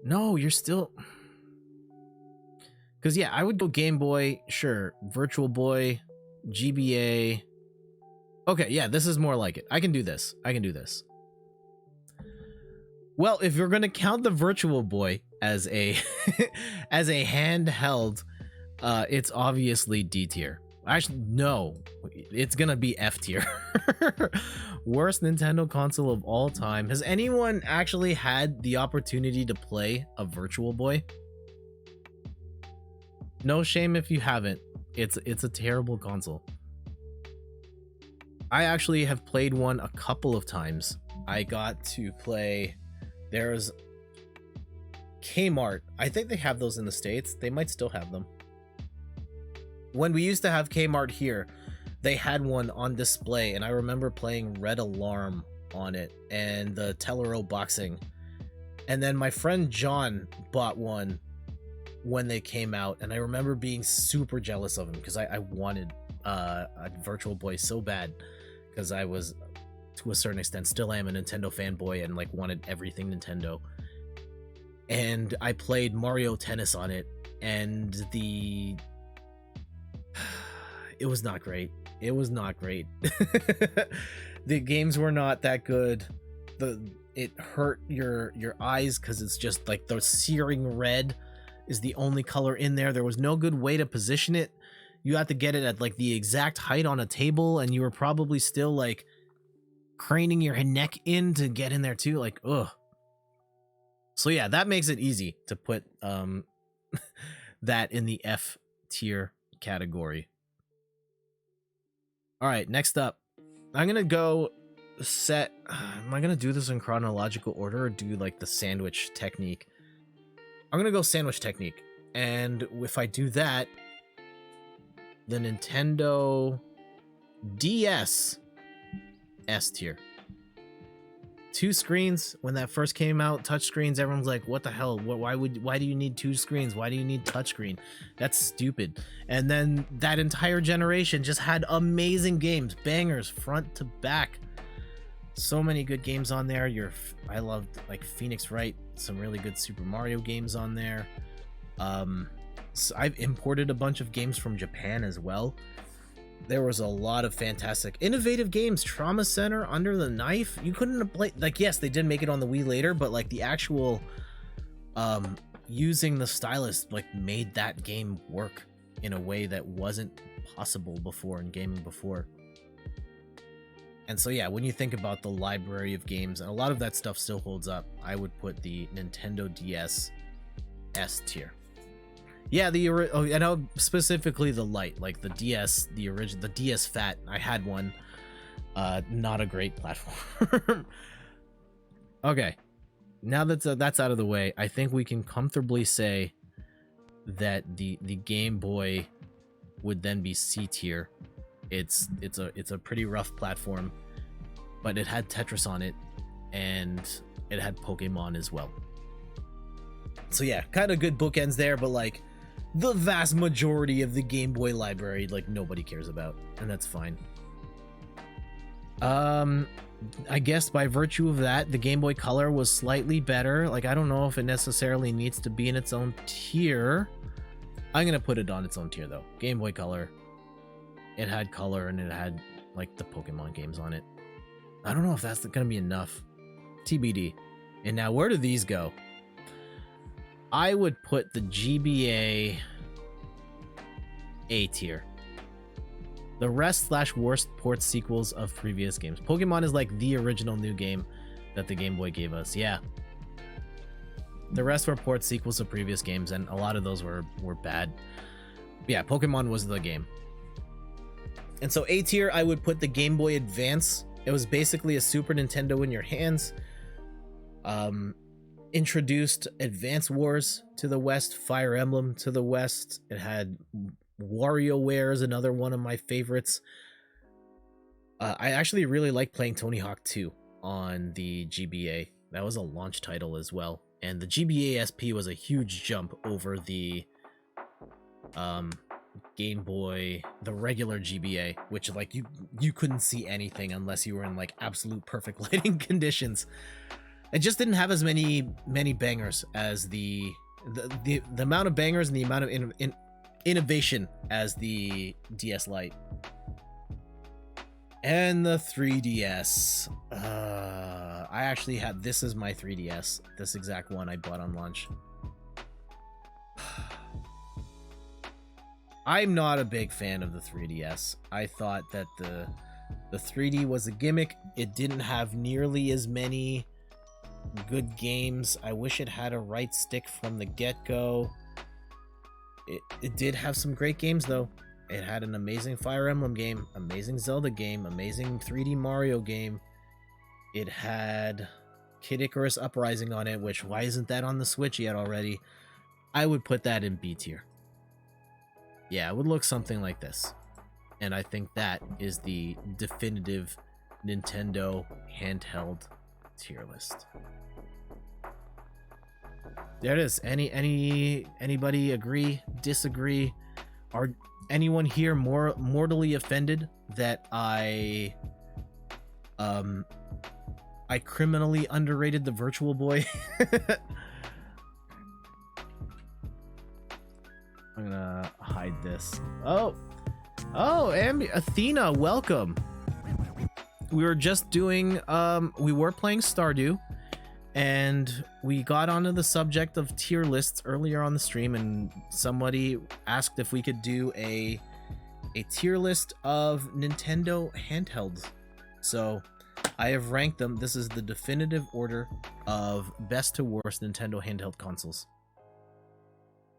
No, you're still... Because, yeah, I would go Game Boy, sure. Virtual Boy, GBA. Okay, yeah, this is more like it. I can do this. Well, if you're going to count the Virtual Boy as a as a handheld, it's obviously D tier. Actually, no, it's gonna be F tier. Worst Nintendo console of all time. Has anyone actually had the opportunity to play a Virtual Boy? No shame if you haven't. It's a terrible console. I actually have played one a couple of times. I got to play... There's Kmart. I think they have those in the States. They might still have them. When we used to have Kmart here, they had one on display, and I remember playing Red Alarm on it and the Tellero Boxing. And then my friend John bought one when they came out, and I remember being super jealous of him because I wanted a Virtual Boy so bad, because I was, to a certain extent, still am a Nintendo fanboy and like wanted everything Nintendo. And I played Mario Tennis on it, and it was not great. It was not great. The games were not that good. It hurt your eyes because it's just like the searing red is the only color in there. There was no good way to position it. You had to get it at like the exact height on a table, and you were probably still like craning your neck in to get in there too. Like, ugh. So yeah, that makes it easy to put that in the F tier category. All right, next up, I'm gonna go set. Am I gonna do this in chronological order or do like the sandwich technique? I'm gonna go sandwich technique, and if I do that, the Nintendo DS S tier. 2 screens when that first came out, touch screens. Everyone's like, "What the hell? Why do you need 2 screens? Why do you need touchscreen? That's stupid." And then that entire generation just had amazing games, bangers, front to back. So many good games on there. I loved like Phoenix Wright, some really good Super Mario games on there. So I've imported a bunch of games from Japan as well. There was a lot of fantastic, innovative games. Trauma Center, Under the Knife. You couldn't have played, like, yes, they did make it on the Wii later, but like the actual using the stylus like made that game work in a way that wasn't possible before in gaming before. And so yeah, when you think about the library of games, and a lot of that stuff still holds up, I would put the Nintendo DS S tier. Yeah, I know specifically the Lite, like the DS, the original, the DS Fat. I had one. Not a great platform. Okay, now that's out of the way, I think we can comfortably say that the Game Boy would then be C tier. It's a pretty rough platform, but it had Tetris on it, and it had Pokemon as well. So yeah, kind of good bookends there, but like the vast majority of the Game Boy library, like nobody cares about, and that's fine. I guess by virtue of that, the Game Boy Color was slightly better. Like, I don't know if it necessarily needs to be in its own tier. I'm gonna put it on its own tier though. Game Boy Color. It had color and it had like the Pokemon games on it. I don't know if that's gonna be enough. TBD. And now where do these go? I would put the GBA A tier. The rest / worst port sequels of previous games. Pokemon is like the original new game that the Game Boy gave us. Yeah. The rest were port sequels of previous games, and a lot of those were bad. Yeah, Pokemon was the game. And so A tier, I would put the Game Boy Advance. It was basically a Super Nintendo in your hands. Introduced Advance Wars to the West, Fire Emblem to the West. It had WarioWare is another one of my favorites. I actually really like playing Tony Hawk 2 on the GBA. That was a launch title as well. And the GBA SP was a huge jump over the Game Boy, the regular GBA, which like you couldn't see anything unless you were in like absolute perfect lighting conditions. It just didn't have as many bangers as the amount of bangers and the amount of innovation as the DS Lite. And the 3DS. I actually had this as my 3DS. This exact one I bought on launch. I'm not a big fan of the 3DS. I thought that the 3D was a gimmick. It didn't have nearly as many good games. I wish it had a right stick from the get-go. It did have some great games though. It had an amazing Fire Emblem game, amazing Zelda game, amazing 3D Mario game. It had Kid Icarus Uprising on it, which why isn't that on the Switch yet already? I would put that in B tier. Yeah, it would look something like this. And I think that is the definitive Nintendo handheld tier list. There it is. Anybody agree, disagree? Are anyone here mortally offended that I criminally underrated the Virtual Boy? I'm gonna hide this. Oh, Athena, welcome. We were just doing we were playing Stardew, and we got onto the subject of tier lists earlier on the stream, and somebody asked if we could do a tier list of Nintendo handhelds. So I have ranked them. This is the definitive order of best to worst Nintendo handheld consoles.